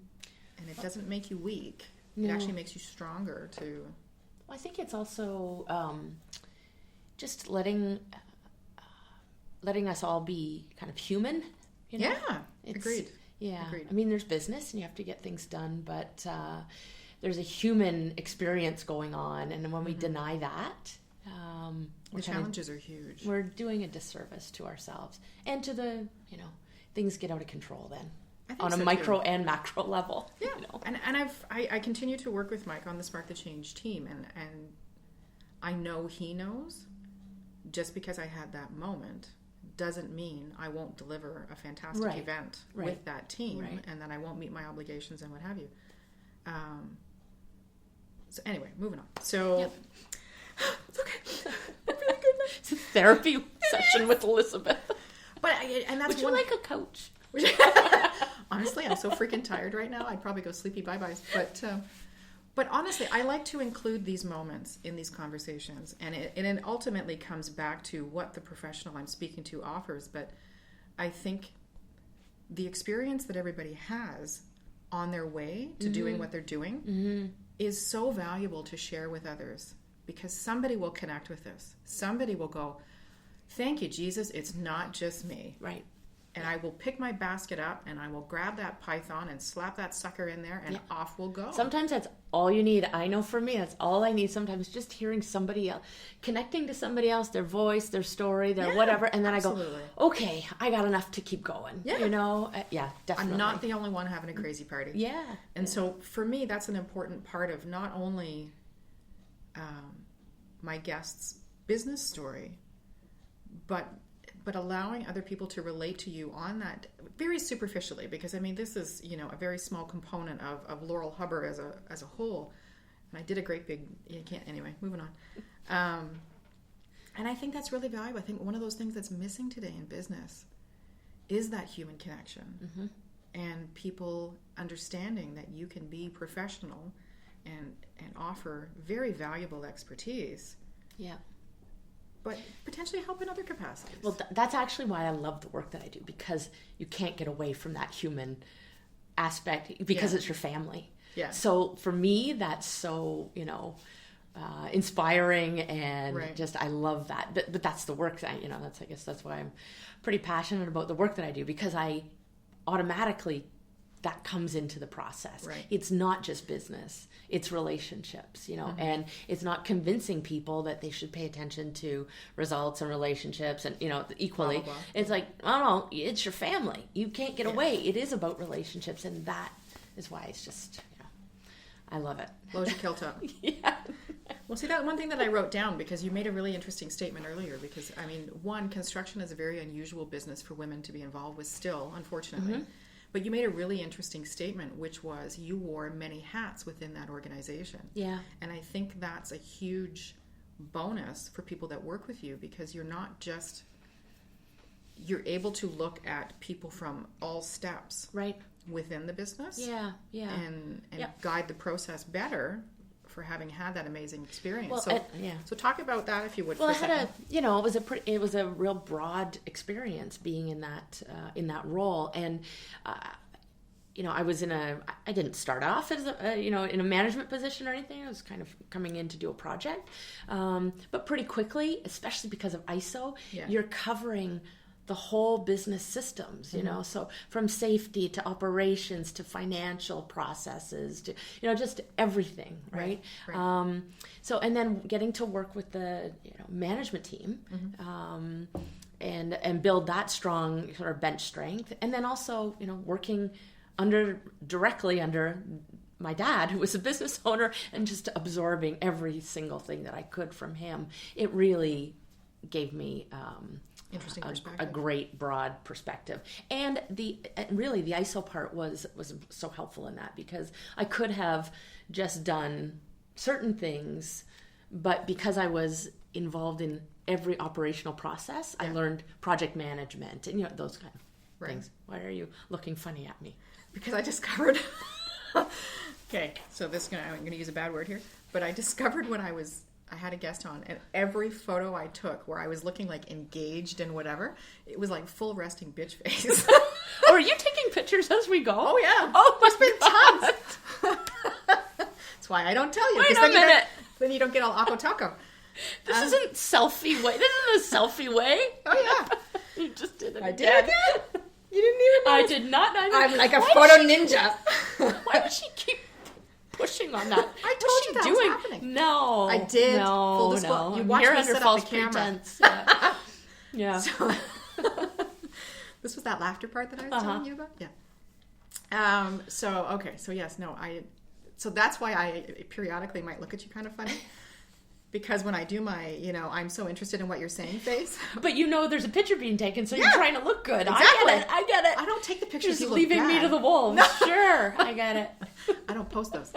And it doesn't make you weak.
No.
It actually makes you stronger to...
Well, I think it's also just letting us all be kind of human.
Yeah, agreed.
Yeah,
agreed.
I mean, there's business and you have to get things done, but there's a human experience going on, and when we deny that,
the challenges are huge.
We're doing a disservice to ourselves and to the things get out of control then. On a micro and macro level.
Yeah, and I continue to work with Mike on the Spark the Change team, and I know he knows. Just because I had that moment doesn't mean I won't deliver a fantastic event with that team, and then I won't meet my obligations and what have you. So anyway, moving on. So it's okay. I'm feeling good now.
It's a therapy session with Elizabeth.
And that's
Would you like a coach?
Honestly, I'm so freaking tired right now. I'd probably go sleepy bye-byes. But honestly, I like to include these moments in these conversations. And it ultimately comes back to what the professional I'm speaking to offers. But I think the experience that everybody has on their way to doing what they're doing is so valuable to share with others. Because somebody will connect with this. Somebody will go, thank you, Jesus. It's not just me.
Right.
And I will pick my basket up and I will grab that python and slap that sucker in there and off we'll go.
Sometimes that's all you need. I know for me, that's all I need. Sometimes just hearing somebody else, connecting to somebody else, their voice, their story, their whatever. And then absolutely. I go, okay, I got enough to keep going. Yeah. Definitely.
I'm not the only one having a crazy party.
Yeah.
And so for me, that's an important part of not only my guest's business story, but allowing other people to relate to you on that very superficially, because I mean this is a very small component of Laurel Hubbard as a whole, and I did a great big anyway moving on, and I think that's really valuable. I think one of those things that's missing today in business is that human connection, and people understanding that you can be professional and offer very valuable expertise.
Yeah.
But potentially help in other capacities.
Well, that's actually why I love the work that I do, because you can't get away from that human aspect, because it's your family. Yeah. So for me, that's so, inspiring, and just, I love that. But that's the work that, I guess that's why I'm pretty passionate about the work that I do, because I automatically, that comes into the process. Right. It's not just business, it's relationships, and it's not convincing people that they should pay attention to results and relationships and, equally. Blah, blah, blah. It's like, oh no, it's your family. You can't get away. It is about relationships, and that is why it's just, I love it.
Blows your kilt up.
Yeah.
Well, see, that one thing that I wrote down, because you made a really interesting statement earlier, because, I mean, one, construction is a very unusual business for women to be involved with still, unfortunately. But you made a really interesting statement, which was you wore many hats within that organization. Yeah. And I think that's a huge bonus for people that work with you, because you're able to look at people from all steps within the business. Yeah, yeah. And guide the process better for having had that amazing experience. Well, so talk about that if you would. Well,
it was a real broad experience being in that role, and I was I didn't start off as in a management position or anything. I was kind of coming in to do a project, but pretty quickly, especially because of ISO, you're covering the whole business systems, you know, so from safety to operations to financial processes to, just everything, right?
Right.
So, and then getting to work with the management team and build that strong sort of bench strength. And then also, working directly under my dad, who was a business owner, and just absorbing every single thing that I could from him. It really gave me
interesting perspective.
A great broad perspective. And really the ISO part was so helpful in that, because I could have just done certain things, but because I was involved in every operational process, I learned project management and those kind of things. Why are you looking funny at me?
Because I discovered okay, so I'm going to use a bad word here, but I discovered when I had a guest on, and every photo I took where I was looking like engaged and whatever, it was like full resting bitch face.
Oh, are you taking pictures as we go?
Oh yeah.
Oh,
there's been tons. That's why I don't tell you.
Wait a minute.
Then you don't get all ako taco.
This isn't selfie way. This isn't a selfie way.
Oh yeah.
You just did it.
I did again. You didn't even know.
I did not.
I'm like a photo ninja.
Why does she keep pushing on that?
I told you that was happening.
No,
I did.
No,
Full disclosure.
no.
You watched
You're
me
under
set
false
up the camera.
pretense. Yeah.
So, this was that laughter part that I was telling you about. Yeah. So that's why I periodically might look at you kind of funny. Because when I do my, I'm so interested in what you're saying face.
But there's a picture being taken, so you're trying to look good.
Exactly.
I get it.
I don't take the pictures.
Just leaving me to the wolves. No. Sure, I get it.
I don't post those.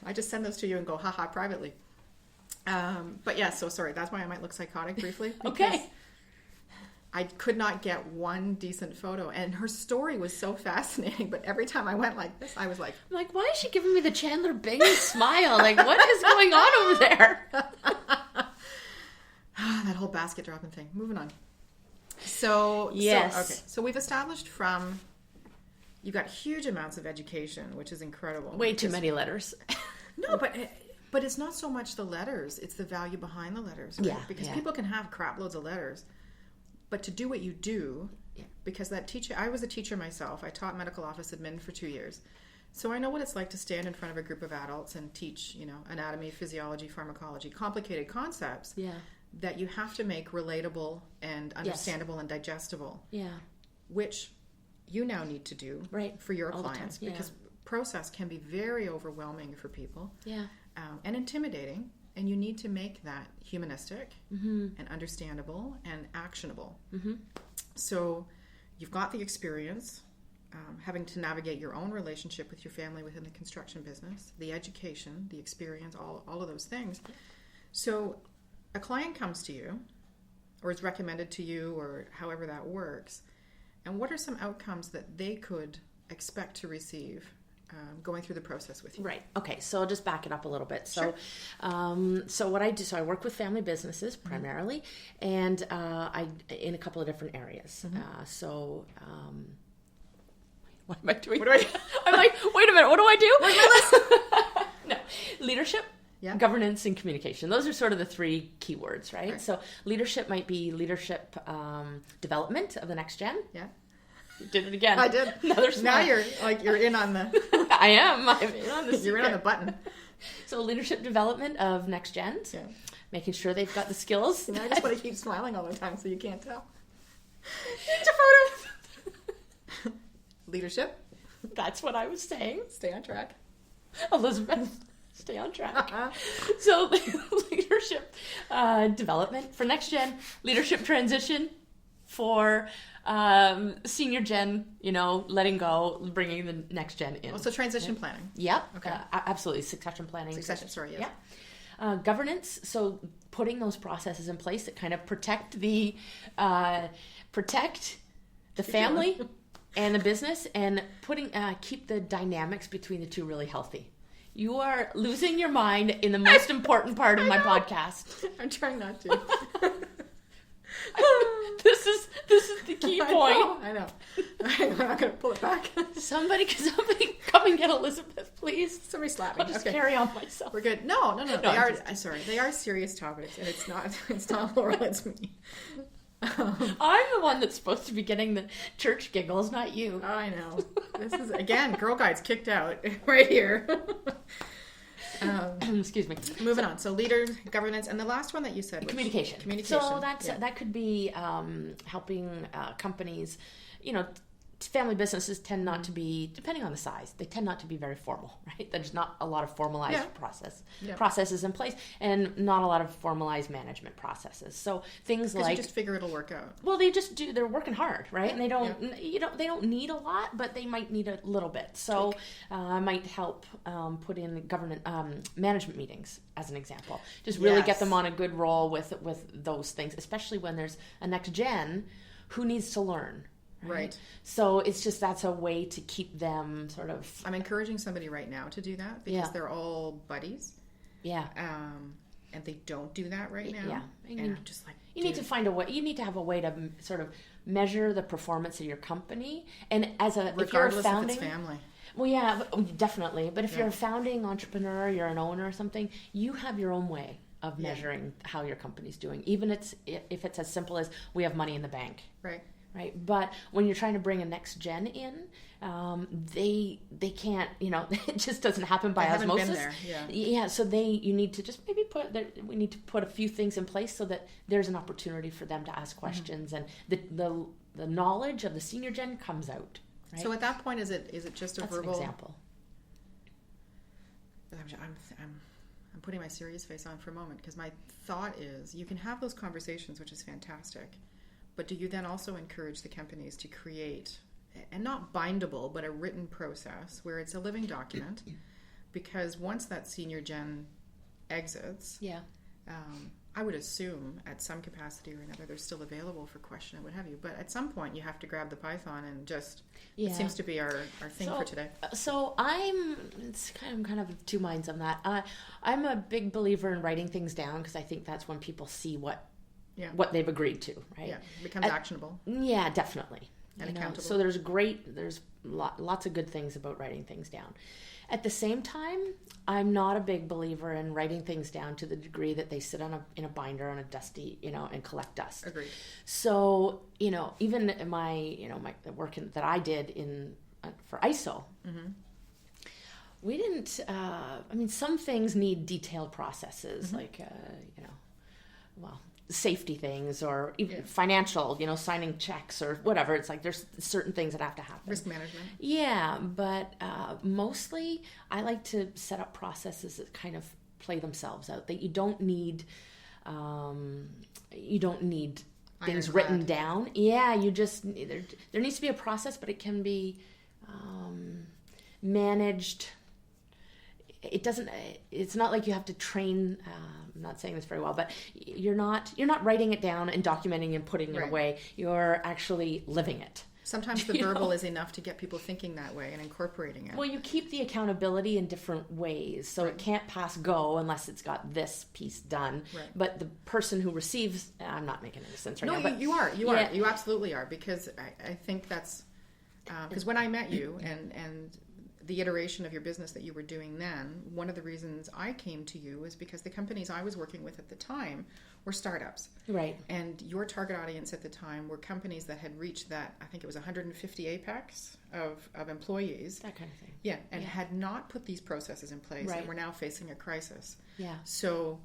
I just send those to you and go, haha, privately. But yeah, so sorry. That's why I might look psychotic briefly.
Okay.
I could not get one decent photo, and her story was so fascinating. But every time I went like this, I was like,
why is she giving me the Chandler Bing smile? Like, what is going on over there?
That whole basket dropping thing. Moving on. So
yes.
So we've established you've got huge amounts of education, which is incredible.
Way too many letters.
No, but it's not so much the letters; it's the value behind the letters. Right?
Yeah,
because people can have crap loads of letters. But to do what you do, because I was a teacher myself. I taught medical office admin for 2 years. So I know what it's like to stand in front of a group of adults and teach, anatomy, physiology, pharmacology, complicated concepts that you have to make relatable and understandable and digestible. Yeah. Which you now need to do for your clients, because process can be very overwhelming for people and intimidating. And you need to make that humanistic and understandable and actionable. Mm-hmm. So you've got the experience, having to navigate your own relationship with your family within the construction business, the education, the experience, all of those things. So a client comes to you or is recommended to you or however that works. And what are some outcomes that they could expect to receive going through the process with you?
Right. Okay. So I'll just back it up a little bit. So,
Sure.
So what I do, I work with family businesses primarily, and I in a couple of different areas. What am I doing?
What do I do?
I'm like, wait a minute. What do I do?
Where's my list?
No, leadership. Governance and communication. Those are sort of the three keywords, right? So leadership might be leadership development of the next gen.
Yeah.
You did it again.
I did. Now you're in on the.
I am. I'm in on the.
You're in on the button.
So leadership development of next gens, making sure they've got the skills.
I just want to keep smiling all the time, so you can't tell. It's a photo. Leadership.
That's what I was saying.
Stay on track,
Elizabeth. Stay on track. So leadership development for next gen, leadership transition for senior gen, letting go, bringing the next gen in.
Also transition planning.
Yep.
Okay.
Absolutely. Succession planning.
Yes.
Yeah. Governance. So putting those processes in place that kind of protect the family and the business, and keep the dynamics between the two really healthy. You are losing your mind in the most important part of my podcast.
I'm trying not to.
This is the key point.
I know. I'm not going to pull it back.
Somebody come and get Elizabeth, please.
Somebody slap me.
I'll just carry on myself.
We're good. No. They are serious topics, and it's not Laurel, it's me.
I'm the one that's supposed to be getting the church giggles, not you.
I know. This is, again, Girl Guide's kicked out right here.
Excuse me.
Moving on. So leaders, governance, and the last one that you said was
communication. So that could be helping companies, family businesses tend not to be, depending on the size, they tend not to be very formal, right? There's not a lot of formalized processes in place, and not a lot of formalized management processes. So things like,
you just figure it'll work out.
Well, they just do. They're working hard, right? And they don't, they don't need a lot, but they might need a little bit. So I might help put in management meetings as an example. Just really get them on a good roll with those things, especially when there's a next gen who needs to learn. Right. So it's just, that's a way to keep them sort of...
I'm encouraging somebody right now to do that because they're all buddies.
Yeah.
And they don't do that right now.
Yeah.
And I'm just like...
You need to find a way, you need to have a way to sort of measure the performance of your company. And
regardless if it's family.
Well, yeah, definitely. But if you're a founding entrepreneur, you're an owner or something, you have your own way of measuring how your company's doing. Even if it's as simple as we have money in the bank.
Right.
But when you're trying to bring a next gen in, they can't, it just doesn't happen by osmosis.
Been there.
So you need to just maybe we need to put a few things in place so that there's an opportunity for them to ask questions, and the knowledge of the senior gen comes out. Right?
So at that point, is it just a
That's
verbal
an example?
I'm putting my serious face on for a moment, because my thought is you can have those conversations, which is fantastic. But do you then also encourage the companies to create, and not bindable, but a written process where it's a living document? Because once that senior gen exits, I would assume at some capacity or another they're still available for question and what have you. But at some point you have to grab the Python and just, it seems to be our thing for today.
So I'm kind of of two minds on that. I'm a big believer in writing things down, because I think that's when people see what they've agreed to, right?
Yeah, it becomes actionable.
Yeah, definitely.
And accountable.
So there's lots of good things about writing things down. At the same time, I'm not a big believer in writing things down to the degree that they sit in a binder on a dusty, and collect dust.
Agreed.
So, even my work that I did for ISO, we didn't, some things need detailed processes, like, safety things, or even financial, signing checks or whatever. It's like there's certain things that have to happen.
Risk management.
Yeah, but mostly I like to set up processes that kind of play themselves out, that you don't need things written down. Yeah, you just, there needs to be a process, but it can be managed. It's not like you have to train, I'm not saying this very well, but you're not writing it down and documenting and putting it away. You're actually living it.
Sometimes the verbal is enough to get people thinking that way and incorporating it.
Well, you keep the accountability in different ways, so it can't pass go unless it's got this piece done. Right. But the person who receives, I'm not making any sense right now.
No, you are. You absolutely are, because I think that's, because when I met you and the iteration of your business that you were doing then, one of the reasons I came to you is because the companies I was working with at the time were startups. Right. And your target audience at the time were companies that had reached that, I think it was 150 apex of employees.
That kind of thing.
Yeah, and had not put these processes in place, and were now facing a crisis.
Yeah.
So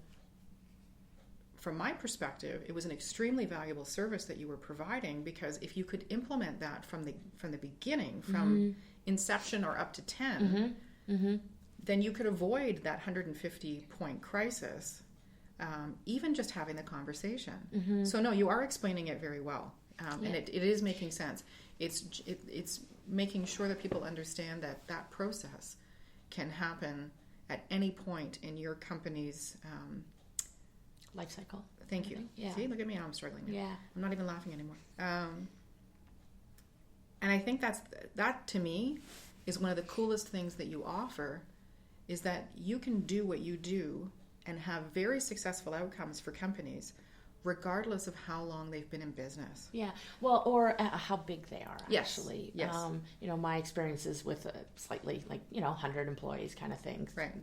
from my perspective, it was an extremely valuable service that you were providing, because if you could implement that from the beginning, from inception or up to 10, then you could avoid that 150 point crisis, even just having the conversation. So no, you are explaining it very well, and it is making sense. It's making sure that people understand that process can happen at any point in your company's
life cycle.
Thank you. Yeah. See, look at me, I'm struggling now.
Yeah.
I'm not even laughing anymore. And I think that to me is one of the coolest things that you offer, is that you can do what you do and have very successful outcomes for companies regardless of how long they've been in business.
Yeah, well, or how big they are, actually.
Yes.
My experiences with slightly, 100 employees kind of thing.
Right.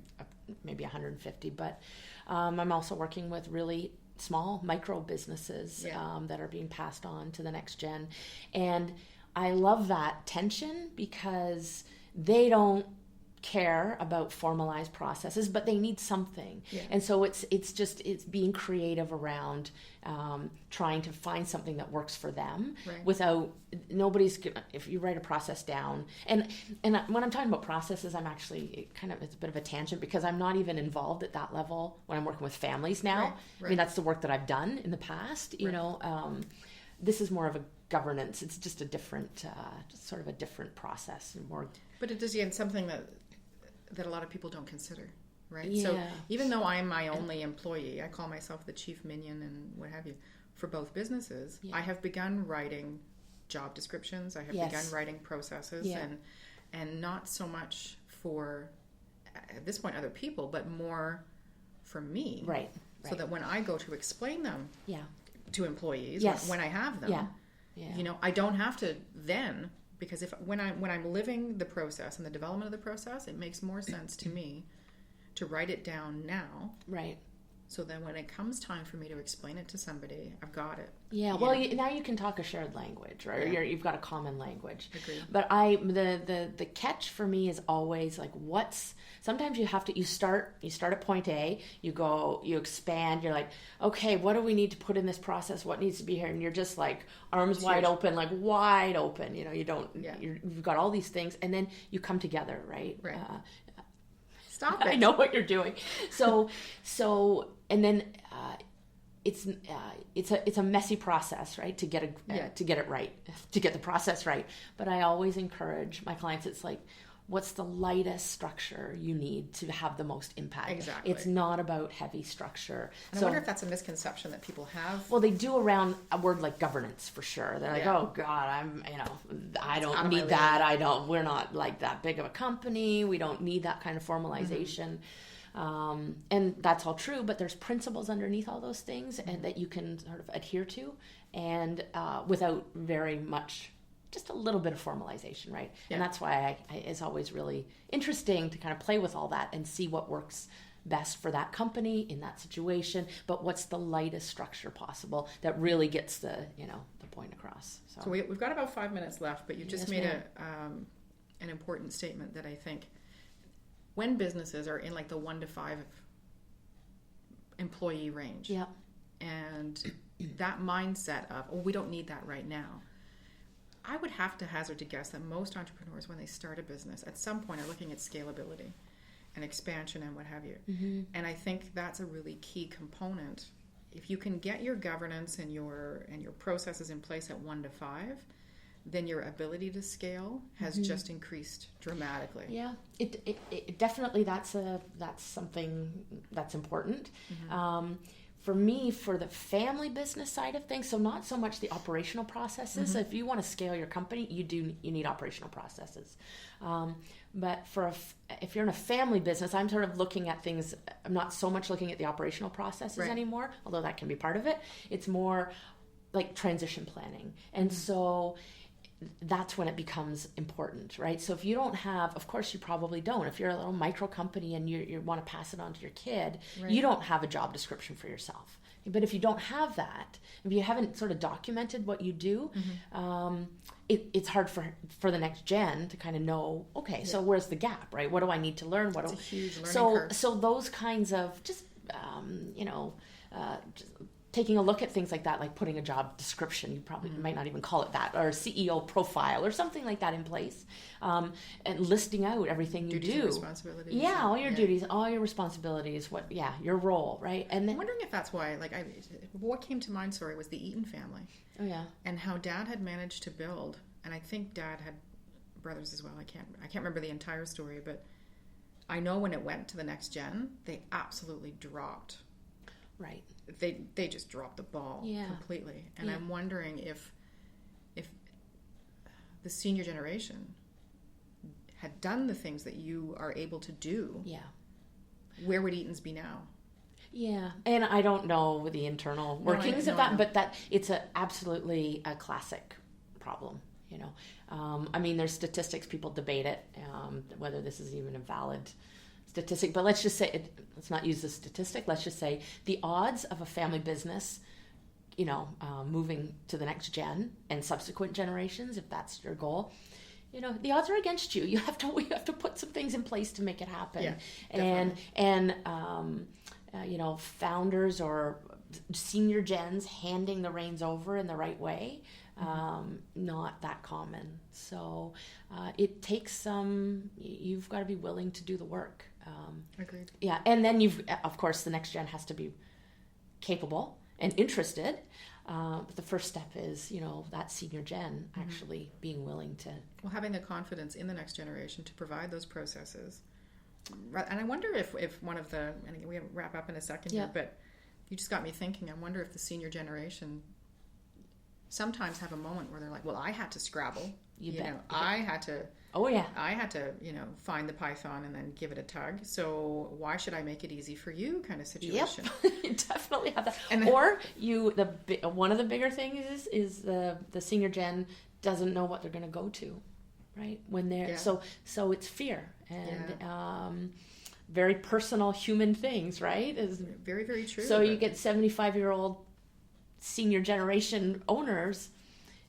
Maybe 150, but I'm also working with really small micro businesses
Yeah.
that are being passed on to the next gen. And I love that tension because they don't care about formalized processes, but they need something.
Yeah.
And so it's being creative around trying to find something that works for them.
Right.
Without if you write a process down, and when I'm talking about processes, I'm actually it's a bit of a tangent because I'm not even involved at that level when I'm working with families now.
Right.
I mean, that's the work that I've done in the past, this is more of a governance. It's just a different, just sort of a different process and more.
But it is, again, something that a lot of people don't consider, right?
Yeah.
So even though I'm my only employee, I call myself the chief minion and what have you, for both businesses,
Yeah.
I have begun writing job descriptions. I have
Yes.
begun writing processes,
Yeah.
and not so much for, at this point, other people, but more for me.
Right.
So that when I go to explain them
Yeah.
to employees,
Yes.
when I have them,
Yeah. Yeah.
I don't have to then, because when I'm living the process and the development of the process, it makes more sense to me to write it down now,
Right.
so that when it comes time for me to explain it to somebody, I've got it.
Yeah, well, now you can talk a shared language, right?
Yeah.
You've got a common language.
Agreed.
But the catch for me is always like, sometimes you have to, you start at point A, you expand, you're like, okay, what do we need to put in this process? What needs to be here? And you're just like arms
It's
wide
huge.
open, like wide open, you don't,
Yeah.
you've got all these things and then you come together, right?
Right. Stop it.
I know what you're doing. So, and then it's a messy process, right? To get it right, to get the process right. But I always encourage my clients. It's like, what's the lightest structure you need to have the most impact?
Exactly.
It's not about heavy structure.
And I wonder if that's a misconception that people have.
Well, they do around a word like governance for sure. They're like,
Yeah.
oh God, I
out
don't
of my
need
league.
that. We're not like that big of a company. We don't need that kind of formalization. And that's all true, but there's principles underneath all those things and that you can sort of adhere to and without very much, just a little bit of formalization, right?
Yeah.
And that's why it's always really interesting to kind of play with all that and see what works best for that company in that situation, but what's the lightest structure possible that really gets the point across.
So we've got about 5 minutes left, but you just
Yes,
made
ma'am.
an important statement that I think when businesses are in like the 1 to 5 employee range,
Yeah.
and that mindset of, we don't need that right now. I would have to hazard to guess that most entrepreneurs, when they start a business, at some point are looking at scalability and expansion and what have you.
Mm-hmm.
And I think that's a really key component. If you can get your governance and your processes in place at 1 to 5, then your ability to scale has just increased dramatically.
Yeah, it definitely that's something that's important. For me, for the family business side of things, so not so much the operational processes. If you want to scale your company, you need operational processes. But if you're in a family business, I'm sort of looking at things. I'm not so much looking at the operational processes anymore, although that can be part of it. It's more like transition planning, and so that's when it becomes important, right? So if you don't have, of course you probably don't. If you're a little micro company and you want to pass it on to your kid, you don't have a job description for yourself. But if you don't have that, if you haven't sort of documented what you do, it's hard for the next gen to kind of know, okay, so where's the gap, right? What do I need to learn?
It's a huge learning curve.
So those kinds of just, just taking a look at things like that, like putting a job description, you probably might not even call it that, or a CEO profile or something like that in place, and listing out everything you
Duties
do.
and responsibilities.
Yeah, all your duties, all your responsibilities, your role, right? And then,
I'm wondering if that's why, what came to mind, was the Eaton family.
oh yeah,
And how Dad had managed to build, and I think Dad had brothers as well. I can't remember the entire story, but I know when it went to the next gen, they absolutely dropped.
right.
They just dropped the ball completely. And I'm wondering if the senior generation had done the things that you are able to do, where would Eaton's be now?
Yeah, and I don't know the internal workings of that, but that it's absolutely a classic problem. I mean, there's statistics, people debate it, whether this is even a valid statistic, but let's just say, let's not use the statistic. Let's just say the odds of a family business, moving to the next gen and subsequent generations, if that's your goal, the odds are against you. You have to put some things in place to make it happen.
Yeah,
and founders or senior gens handing the reins over in the right way, not that common. So it takes you've got to be willing to do the work.
Agreed.
Yeah, and then of course, the next gen has to be capable and interested. But the first step is, that senior gen actually being willing to...
Well, having the confidence in the next generation to provide those processes. And I wonder if one of the... And we wrap up in a second here, but you just got me thinking. I wonder if the senior generation sometimes have a moment where they're like, well, I had to scrabble. I had to...
Oh, yeah.
I had to, find the python and then give it a tug. So why should I make it easy for you kind of situation?
Yep. You definitely have that.
And
one of the bigger things is the senior gen doesn't know what they're going to go to, right? When they're so it's fear and very personal human things, right? Is
very, very true.
So you get 75-year-old senior generation owners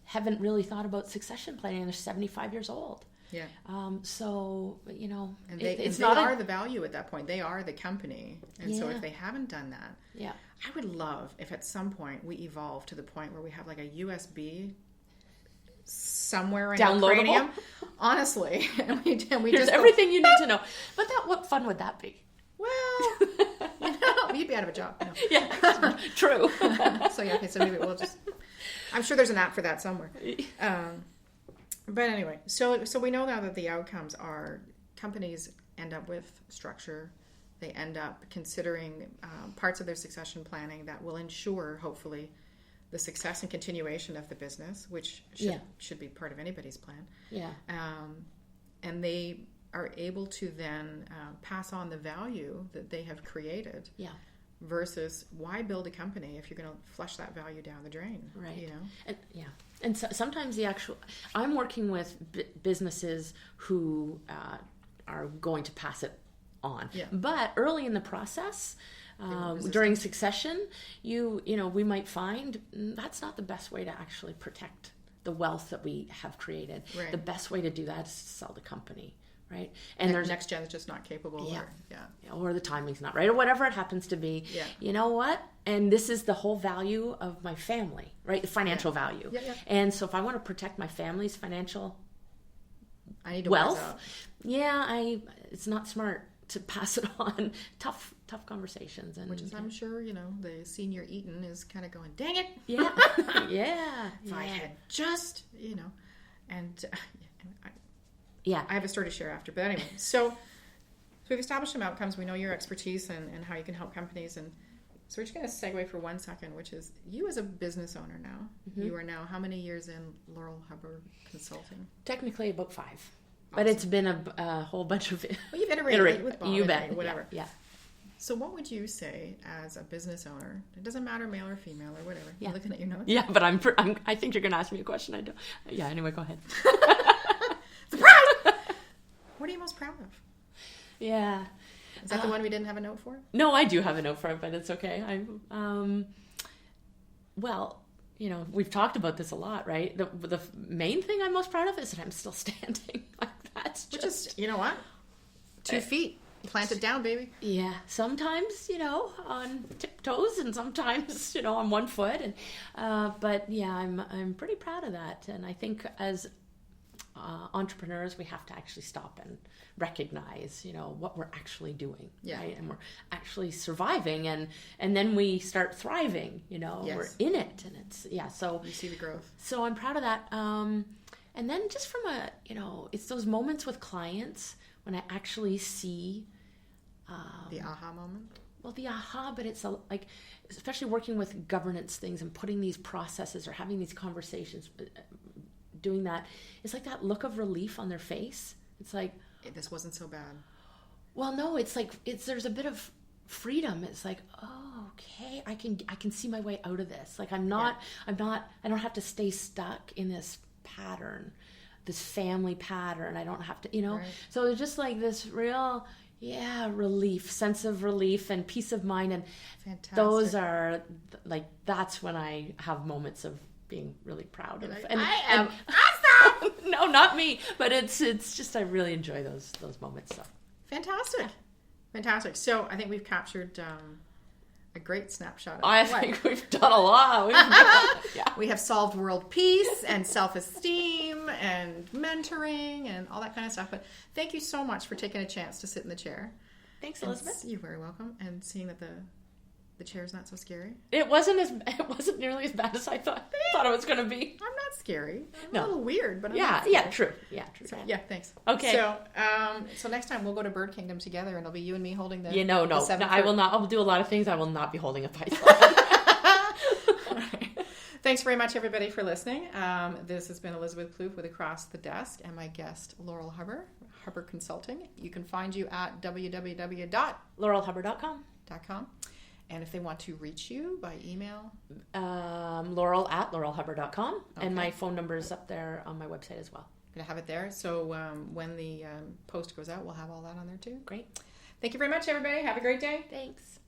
haven't really thought about succession planning. They're 75 years old.
Yeah.
And
they are the value at that point. They are the company. And so if they haven't done that, I would love if at some point we evolve to the point where we have like a USB somewhere in our cranium. Honestly. and we
Here's just everything you need to know. But what fun would that be?
Well, you'd be out of a job.
Yeah, true.
So maybe we'll just... I'm sure there's an app for that somewhere. But anyway, so we know now that the outcomes are companies end up with structure. They end up considering parts of their succession planning that will ensure, hopefully, the success and continuation of the business, which should be part of anybody's plan.
Yeah.
And they are able to then pass on the value that they have created. Yeah. Versus why build a company if you're going to flush that value down the drain,
right? And so, sometimes I'm working with businesses who are going to pass it on, but early in the process, during succession, we might find that's not the best way to actually protect the wealth that we have created. Right. The best way to do that is to sell the company. Right, and there's
next gen is just not capable,
or the timing's not right, or whatever it happens to be. Yeah. You know what? And this is the whole value of my family, right? The financial value. Yeah. And so, if I want to protect my family's financial wealth, it's not smart to pass it on. Tough conversations, and
which is, I'm sure, the senior Eaton is kind of going, "Dang it!"
Yeah,
If I had just, and. I have a story to share after. But anyway, so we've established some outcomes. We know your expertise and how you can help companies. And so we're just going to segue for 1 second, which is you as a business owner now. Mm-hmm. You are now how many years in Laurel Hubbard Consulting?
Technically about 5. Awesome. But it's been a whole bunch of...
Well, you've iterated with Bob.
You bet.
Whatever.
Yeah.
So what would you say as a business owner? It doesn't matter male or female or whatever.
Yeah.
You're looking at your notes.
Yeah, but I think you're going to ask me a question. I don't. Yeah, anyway, go ahead.
What are you most proud of?
Yeah.
Is that the one we didn't have a note for?
No, I do have a note for it, but it's okay. We've talked about this a lot, right? The main thing I'm most proud of is that I'm still standing.
Which is, you know what? 2 feet. Plant it down, baby.
Yeah. Sometimes, on tiptoes, and sometimes, on 1 foot. And but yeah, I'm pretty proud of that. And I think as entrepreneurs, we have to actually stop and recognize, what we're actually doing, right? And we're actually surviving, and then we start thriving. We're in it, and it's So
you see the growth.
So I'm proud of that. And then just from it's those moments with clients when I actually see
the aha moment.
Well, the aha, but it's especially working with governance things and putting these processes or having these conversations. Doing that, it's like that look of relief on their face. It's like,
this wasn't so bad.
Well, no, there's a bit of freedom. It's like, oh, okay, I can see my way out of this. Like I don't have to stay stuck in this pattern, this family pattern. I don't have to,
Right.
So it's just like this real, relief, sense of relief and peace of mind. And
Fantastic.
those are like, that's when I have moments of being really proud of.
Like,
and
I am
awesome. No, not me, but it's just, I really enjoy those moments. So
fantastic. Fantastic. So I think we've captured a great snapshot of
I think we've done a lot.
We have solved world peace and self-esteem and mentoring and all that kind of stuff. But thank you so much for taking a chance to sit in the chair.
Thanks, Elizabeth.
You're very welcome. And seeing that the chair's not so scary.
It wasn't nearly as bad as I thought it was going to be.
I'm not scary. I'm a little weird, but I'm
yeah,
not scary.
true.
So, yeah, thanks.
Okay.
So next time we'll go to Bird Kingdom together, and it'll be you and me holding the
no,
the
I will not. I'll do a lot of things. I will not be holding a python.
Thanks very much, everybody, for listening. This has been Elizabeth Plouffe with Across the Desk and my guest, Laurel Hubbard, Hubbard Consulting. You can find you at
laurelhubbard.com.
And if they want to reach you by email?
Laurel@laurelhubbard.com.
Okay.
And my phone number is up there on my website as well.
I'm going to have it there. So when the post goes out, we'll have all that on there too.
Great.
Thank you very much, everybody. Have a great day.
Thanks.